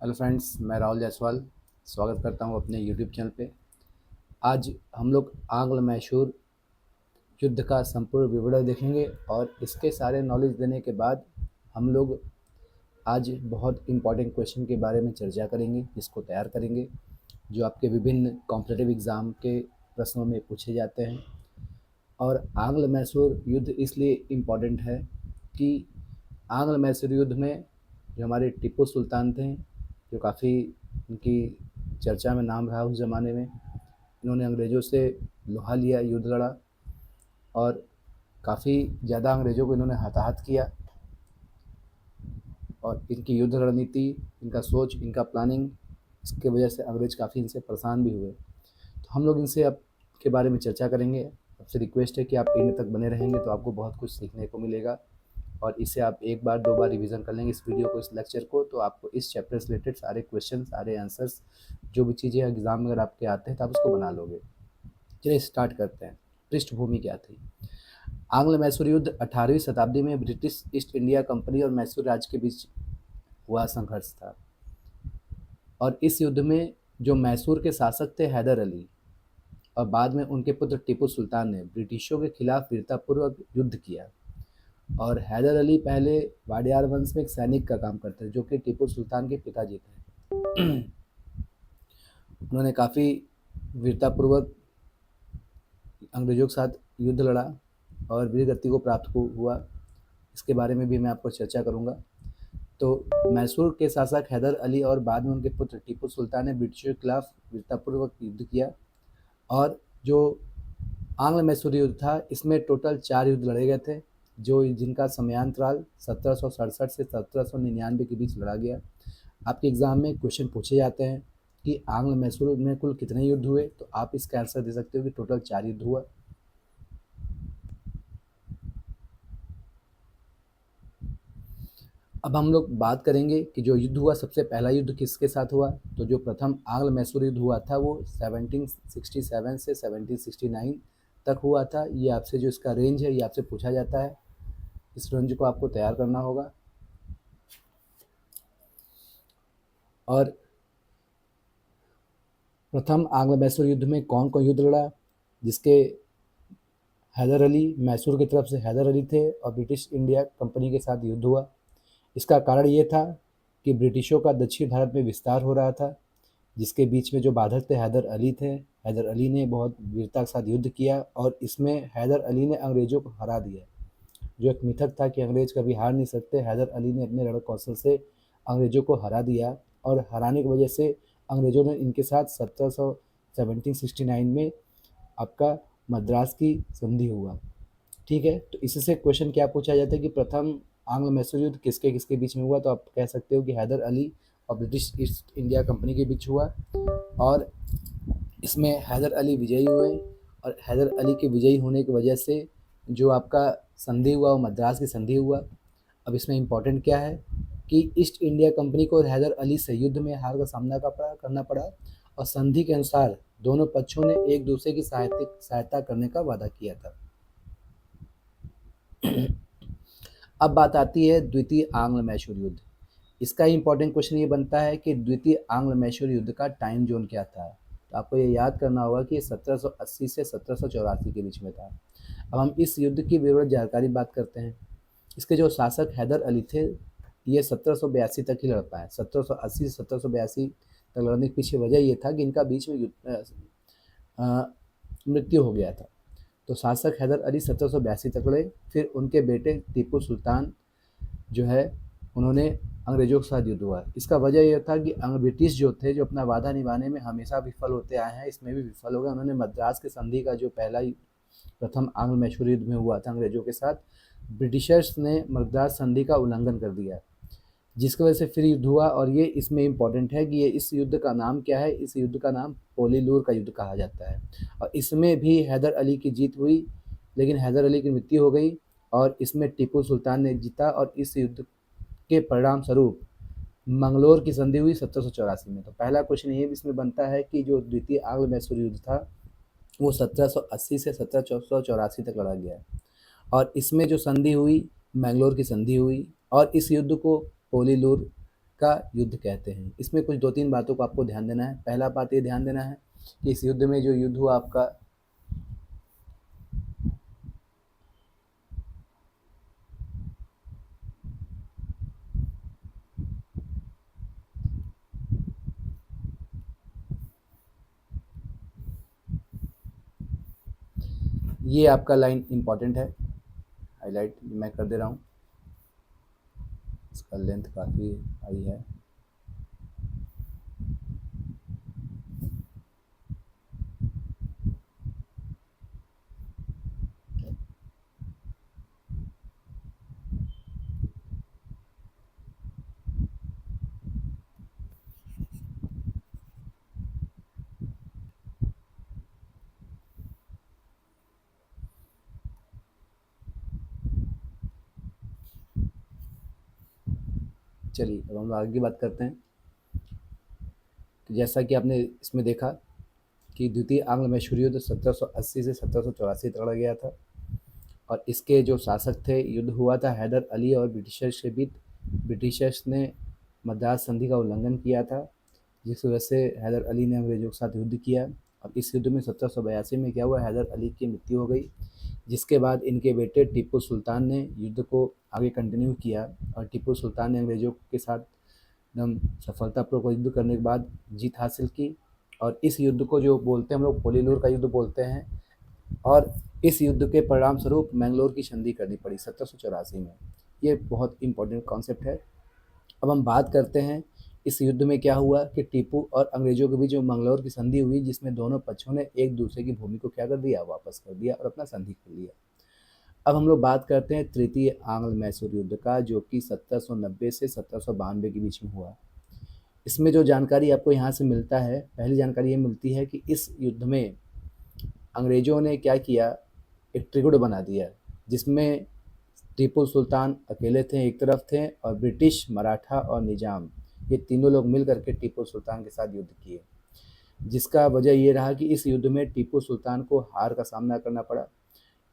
Hello friends, मैं राहुल जायसवाल स्वागत करता हूं अपने यूट्यूब चैनल पे। आज हम लोग आंग्ल मैसूर युद्ध का संपूर्ण विवरण देखेंगे और इसके सारे नॉलेज देने के बाद हम लोग आज बहुत इम्पॉर्टेंट क्वेश्चन के बारे में चर्चा करेंगे, जिसको तैयार करेंगे, जो आपके विभिन्न कॉम्पिटिटिव एग्ज़ाम के प्रश्नों में पूछे जाते हैं। और आंग्ल मैसूर युद्ध इसलिए इम्पॉर्टेंट है कि आंग्ल मैसूर युद्ध में जो हमारे टीपू सुल्तान थे, जो काफ़ी उनकी चर्चा में नाम रहा उस ज़माने में, इन्होंने अंग्रेज़ों से लोहा लिया, युद्ध लड़ा और काफ़ी ज़्यादा अंग्रेज़ों को इन्होंने हताहत किया। और इनकी युद्ध रणनीति, इनका सोच, इनका प्लानिंग, इसके वजह से अंग्रेज़ काफ़ी इनसे परेशान भी हुए। तो हम लोग इनसे अब के बारे में चर्चा करेंगे। आपसे रिक्वेस्ट है कि आप एंड तक बने रहेंगे तो आपको बहुत कुछ सीखने को मिलेगा और इसे आप एक बार दो बार रिवीजन कर लेंगे इस वीडियो को, इस लेक्चर को, तो आपको इस चैप्टर से रिलेटेड सारे क्वेश्चन, सारे आंसर्स, जो भी चीज़ें एग्जाम में अगर आपके आते हैं तो आप उसको बना लोगे। चलिए स्टार्ट करते हैं। पृष्ठभूमि क्या थी? आंग्ल मैसूर युद्ध 18वीं शताब्दी में ब्रिटिश ईस्ट इंडिया कंपनी और मैसूर राज्य के बीच हुआ संघर्ष था। और इस युद्ध में जो मैसूर के शासक थे हैदर अली और बाद में उनके पुत्र टीपू सुल्तान ने ब्रिटिशों के खिलाफ वीरतापूर्वक युद्ध किया। और हैदर अली पहले वाडियार वंश में एक सैनिक का काम करते थे, जो कि टीपू सुल्तान के पिताजी थे। उन्होंने काफ़ी वीरतापूर्वक अंग्रेज़ों के साथ युद्ध लड़ा और वीर गति को प्राप्त हुआ। इसके बारे में भी मैं आपको चर्चा करूँगा। तो मैसूर के शासक हैदर अली और बाद में उनके पुत्र टीपू सुल्तान ने ब्रिटिशों के खिलाफ वीरतापूर्वक युद्ध किया। और जो आंग्ल मैसूर युद्ध था, इसमें टोटल 4 युद्ध लड़े गए थे, जिनका समयांतराल 1767 से 1799 के बीच लड़ा गया। आपके एग्ज़ाम में क्वेश्चन पूछे जाते हैं कि आंग्ल मैसूर में कुल कितने युद्ध हुए, तो आप इसका आंसर दे सकते हो कि टोटल 4 युद्ध हुआ। अब हम लोग बात करेंगे कि जो युद्ध हुआ, सबसे पहला युद्ध किसके साथ हुआ। तो जो प्रथम आंग्ल मैसूर युद्ध हुआ था वो 1767 से 1769 तक हुआ था। ये आपसे जो इसका रेंज है ये आपसे पूछा जाता है, इस रेंज को आपको तैयार करना होगा। और प्रथम आंग्ल मैसूर युद्ध में कौन कौन युद्ध लड़ा, जिसके हैदर अली, मैसूर की तरफ से हैदर अली थे और ब्रिटिश इंडिया कंपनी के साथ युद्ध हुआ। इसका कारण ये था कि ब्रिटिशों का दक्षिण भारत में विस्तार हो रहा था, जिसके बीच में जो बाधक थे हैदर अली थे। हैदर अली ने बहुत वीरता के साथ युद्ध किया और इसमें हैदर अली ने अंग्रेज़ों को हरा दिया। जो एक मिथक था कि अंग्रेज़ कभी हार नहीं सकते, हैदर अली ने अपने रण कौशल से अंग्रेज़ों को हरा दिया और हराने की वजह से अंग्रेज़ों ने इनके साथ 1769 में आपका मद्रास की संधि हुआ। ठीक है, तो इससे क्वेश्चन क्या पूछा जाता है कि प्रथम आंग्ल मैसूर युद्ध किसके किसके बीच में हुआ, तो आप कह सकते हो कि हैदर अली और ब्रिटिश ईस्ट इंडिया कंपनी के बीच हुआ। और इसमें हैदर अली विजयी हुए और हैदर अली के विजयी होने की वजह से जो आपका संधि हुआ वो मद्रास की संधि हुआ। अब इसमें इम्पोर्टेंट क्या है कि ईस्ट इंडिया कंपनी को हैदर अली से युद्ध में हार का सामना करना पड़ा और संधि के अनुसार दोनों पक्षों ने एक दूसरे की सहायता करने का वादा किया था। अब बात आती है द्वितीय आंग्ल मैसूर युद्ध। इसका इम्पोर्टेंट क्वेश्चन ये बनता है कि द्वितीय आंग्ल मैसूर युद्ध का टाइम जोन क्या था। तो आपको ये याद करना होगा कि 1780 से 1784 के बीच में था। अब हम इस युद्ध की विवरण जानकारी बात करते हैं। इसके जो शासक हैदर अली थे, ये 1782 तक ही लड़ पाए। 1780 से 1782 तक लड़ने के पीछे वजह ये था कि इनका बीच में मृत्यु हो गया था। तो शासक हैदर अली 1782 तक लड़े। फिर उनके बेटे टीपू सुल्तान जो है, उन्होंने अंग्रेज़ों के साथ युद्ध हुआ। इसका वजह यह था कि ब्रिटिश जो थे, जो अपना वादा निभाने में हमेशा विफल होते आए हैं, इसमें भी विफल हो गए। उन्होंने मद्रास की संधि का जो पहला प्रथम आंग्ल मैसूर युद्ध में हुआ था अंग्रेज़ों के साथ, ब्रिटिशर्स ने मद्रास संधि का उल्लंघन कर दिया, जिसकी वजह से फिर युद्ध हुआ। और ये इसमें इम्पॉर्टेंट है कि ये इस युद्ध का नाम क्या है। इस युद्ध का नाम पोलीलूर का युद्ध कहा जाता है। और इसमें भी हैदर अली की जीत हुई, लेकिन हैदर अली की मृत्यु हो गई और इसमें टीपू सुल्तान ने जीता। और इस युद्ध के परिणाम स्वरूप मंगलोर की संधि हुई 1784 में। तो पहला क्वेश्चन ये इसमें बनता है कि जो द्वितीय आंग्ल मैसूर युद्ध था वो 1780 से 1784 तक लड़ा गया और इसमें जो संधि हुई, मैंगलोर की संधि हुई और इस युद्ध को पोलीलूर का युद्ध कहते हैं। इसमें कुछ 2-3 बातों को आपको ध्यान देना है। पहला बात ये ध्यान देना है कि इस युद्ध में जो युद्ध हुआ आपका, ये आपका लाइन इम्पॉर्टेंट है, हाईलाइट मैं कर दे रहा हूँ, इसका लेंथ काफ़ी हाई है। चलिए अब हम आगे बात करते हैं। कि जैसा कि आपने इसमें देखा कि द्वितीय आंग्ल मैसूर युद्ध 1780 से 1784 तक लड़ गया था, और इसके जो शासक थे, युद्ध हुआ था हैदर अली और ब्रिटिशर्स के बीच। ब्रिटिशर्स ने मद्रास संधि का उल्लंघन किया था, जिस वजह से हैदर अली ने अंग्रेज़ों के साथ युद्ध किया, और इस युद्ध में 1782 में क्या हुआ, हैदर अली की मृत्यु हो गई। जिसके बाद इनके बेटे टीपू सुल्तान ने युद्ध को आगे कंटिन्यू किया, और टीपू सुल्तान ने अंग्रेज़ों के साथ एकदम सफलतापूर्वक युद्ध करने के बाद जीत हासिल की। और इस युद्ध को जो बोलते हैं हम लोग पोलीलूर का युद्ध बोलते हैं, और इस युद्ध के परिणाम स्वरूप मैंगलोर की संधि करनी पड़ी 1784 में। ये बहुत इंपॉर्टेंट कॉन्सेप्ट है। अब हम बात करते हैं इस युद्ध में क्या हुआ कि टीपू और अंग्रेज़ों के बीच जो मंगलौर की संधि हुई, जिसमें दोनों पक्षों ने एक दूसरे की भूमि को क्या कर दिया, वापस कर दिया और अपना संधि कर लिया। अब हम लोग बात करते हैं तृतीय आंग्ल मैसूर युद्ध का, जो कि 1790 से 1792 के बीच में हुआ। इसमें जो जानकारी आपको यहाँ से मिलता है, पहली जानकारी ये मिलती है कि इस युद्ध में अंग्रेज़ों ने क्या किया, एक त्रिगुण बना दिया, जिसमें टीपू सुल्तान अकेले थे एक तरफ थे, और ब्रिटिश, मराठा और निज़ाम, ये तीनों लोग मिल करके टीपू सुल्तान के साथ युद्ध किए। जिसका वजह ये रहा कि इस युद्ध में टीपू सुल्तान को हार का सामना करना पड़ा।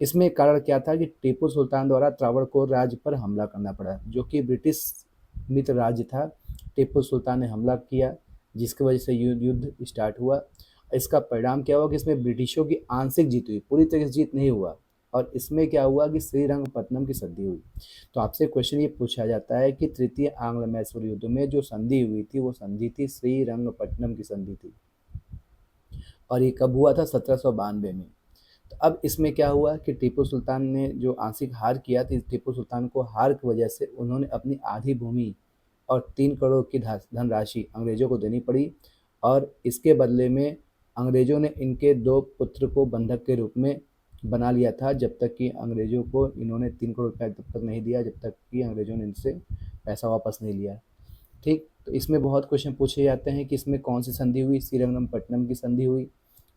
इसमें कारण क्या था कि टीपू सुल्तान द्वारा त्रावणकोर राज्य पर हमला करना पड़ा, जो कि ब्रिटिश मित्र राज्य था। टीपू सुल्तान ने हमला किया, जिसकी वजह से युद्ध स्टार्ट हुआ। इसका परिणाम क्या हुआ कि इसमें ब्रिटिशों की आंशिक जीत हुई, पूरी तरह से जीत नहीं हुआ। और इसमें क्या हुआ कि श्रीरंगपट्टनम की संधि हुई। तो आपसे क्वेश्चन ये पूछा जाता है कि तृतीय आंग्ल मैसूर युद्ध में जो संधि हुई थी, वो संधि थी श्रीरंगपट्टनम की संधि थी, और ये कब हुआ था, 1792 में। तो अब इसमें क्या हुआ कि टीपू सुल्तान ने जो आंशिक हार किया, तो टीपू सुल्तान को हार की वजह से उन्होंने अपनी आधी भूमि और 3 करोड़ की धनराशि अंग्रेज़ों को देनी पड़ी, और इसके बदले में अंग्रेज़ों ने इनके 2 पुत्र को बंधक के रूप में बना लिया था, जब तक कि अंग्रेज़ों को इन्होंने 3 करोड़ रुपया तब तक नहीं दिया, जब तक कि अंग्रेज़ों ने इनसे पैसा वापस नहीं लिया। ठीक, तो इसमें बहुत क्वेश्चन पूछे जाते हैं कि इसमें कौन सी संधि हुई, श्रीरंगपट्टनम की संधि हुई,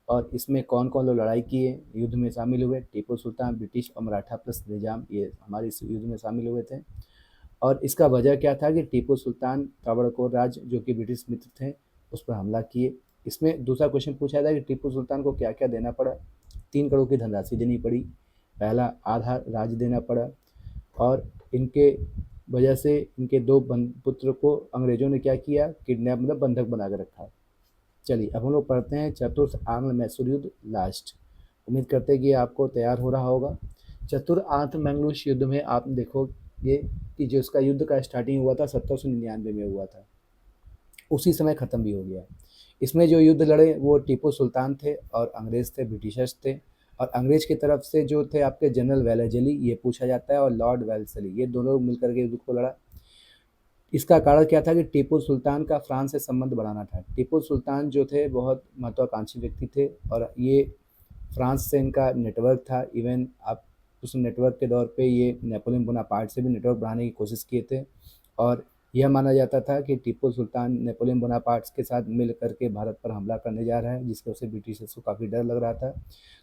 और इसमें कौन कौन लोग लड़ाई किए, युद्ध में शामिल हुए। टीपू सुल्तान, ब्रिटिश और मराठा प्लस निज़ाम, ये हमारे इस युद्ध में शामिल हुए थे। और इसका वजह क्या था कि टीपू सुल्तान त्रावणकोर राज्य, जो कि ब्रिटिश मित्र थे, उस पर हमला किए। इसमें दूसरा क्वेश्चन पूछा था कि टीपू सुल्तान को क्या क्या देना पड़ा। 3 करोड़ की धनराशि देनी पड़ी, पहला आधा राज्य देना पड़ा, और इनके वजह से इनके 2 पुत्र को अंग्रेज़ों ने क्या किया, किडनैप मतलब बंधक बना कर रखा। चलिए अब हम लोग पढ़ते हैं चतुर्थ आंग्ल मैसूर युद्ध लास्ट। उम्मीद करते हैं कि आपको तैयार हो रहा होगा। चतुर्थ मैंगलोर युद्ध में आप देखोगे कि जो इसका युद्ध का स्टार्टिंग हुआ था 1799 में हुआ था, उसी समय ख़त्म भी हो गया। इसमें जो युद्ध लड़े वो टीपू सुल्तान थे और अंग्रेज़ थे, ब्रिटिशर्स थे। और अंग्रेज़ की तरफ से जो थे आपके जनरल वेलेजली, ये पूछा जाता है, और लॉर्ड वेल्सली, ये दोनों लोग मिलकर के युद्ध को लड़ा। इसका कारण क्या था कि टीपू सुल्तान का फ्रांस से संबंध बढ़ाना था। टीपू सुल्तान जो थे बहुत महत्वाकांक्षी व्यक्ति थे, और ये फ्रांस से इनका नेटवर्क था। इवन आप उस नेटवर्क के दौर पे ये नेपोलियन बोनापार्ट से भी नेटवर्क बढ़ाने की कोशिश किए थे, और यह माना जाता था कि टीपू सुल्तान नेपोलियन बोनापार्ट के साथ मिल करके भारत पर हमला करने जा रहा है, जिसकी वजह से ब्रिटिशर्स को काफ़ी डर लग रहा था।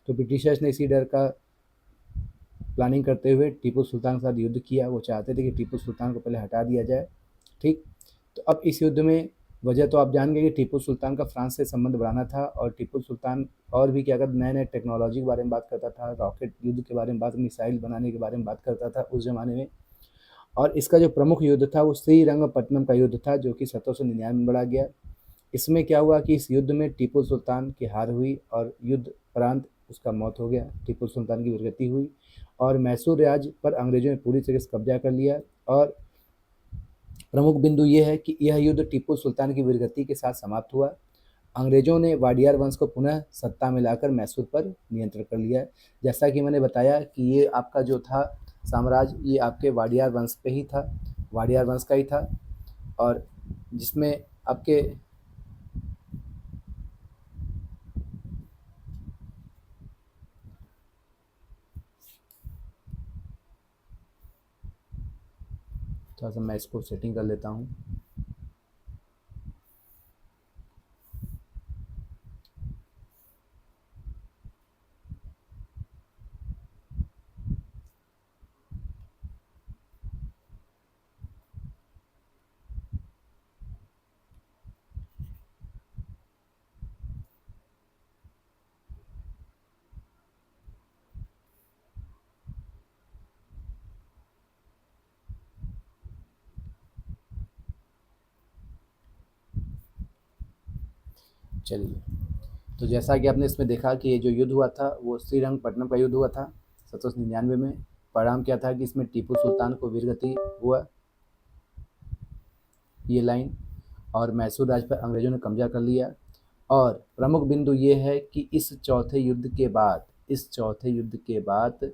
तो ब्रिटिशर्स ने इसी डर का प्लानिंग करते हुए टीपू सुल्तान के साथ युद्ध किया। वो चाहते थे कि टीपू सुल्तान को पहले हटा दिया जाए। ठीक, तो अब इस युद्ध में वजह तो आप जान गए कि टीपू सुल्तान का फ्रांस से संबंध बढ़ाना था, और टीपू सुल्तान और भी क्या करता, नए नए टेक्नोलॉजी के बारे में बात करता था, रॉकेट युद्ध के बारे में बात, मिसाइल बनाने के बारे में बात करता था उस ज़माने में। और इसका जो प्रमुख युद्ध था वो श्रीरंगपट्टनम का युद्ध था, जो कि 1799 में लड़ा गया। इसमें क्या हुआ कि इस युद्ध में टीपू सुल्तान की हार हुई और युद्ध उपरांत उसका मौत हो गया। टीपू सुल्तान की वीरगति हुई और मैसूर राज्य पर अंग्रेजों ने पूरी तरह से कब्जा कर लिया। और प्रमुख बिंदु ये है कि यह युद्ध टीपू सुल्तान की वीरगति के साथ समाप्त हुआ। अंग्रेजों ने वाडियार वंश को पुनः सत्ता में लाकर मैसूर पर नियंत्रण कर लिया। जैसा कि मैंने बताया कि ये आपका जो था साम्राज्य, ये आपके वाडियार वंश पे ही था, वाडियार वंश का ही था। और जिसमें आपके थोड़ा सा मैं इसको सेटिंग कर लेता हूँ। चलिए, तो जैसा कि आपने इसमें देखा कि ये जो युद्ध हुआ था वो श्रीरंगपट्टनम का युद्ध हुआ था 1799 में। परिणाम क्या था कि इसमें टीपू सुल्तान को वीरगति हुआ, ये लाइन, और मैसूर राज्य पर अंग्रेजों ने कब्जा कर लिया। और प्रमुख बिंदु ये है कि इस चौथे युद्ध के बाद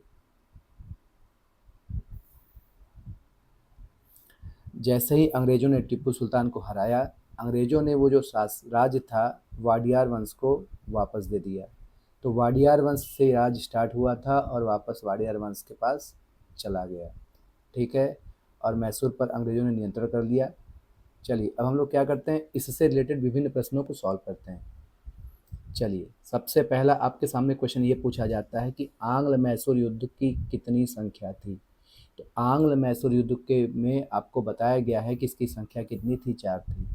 जैसे ही अंग्रेजों ने टीपू सुल्तान को हराया, अंग्रेजों ने वो जो राज्य था वाडियार वंश को वापस दे दिया। तो वाडियार वंश से राज्य स्टार्ट हुआ था और वापस वाडियार वंश के पास चला गया। ठीक है, और मैसूर पर अंग्रेजों ने नियंत्रण कर लिया। चलिए, अब हम लोग क्या करते हैं, इससे रिलेटेड विभिन्न प्रश्नों को सॉल्व करते हैं। चलिए, सबसे पहला आपके सामने क्वेश्चन ये पूछा जाता है कि आंग्ल मैसूर युद्ध की कितनी संख्या थी। तो आंग्ल मैसूर युद्ध के में आपको बताया गया है कि इसकी संख्या कितनी थी, 4 थी।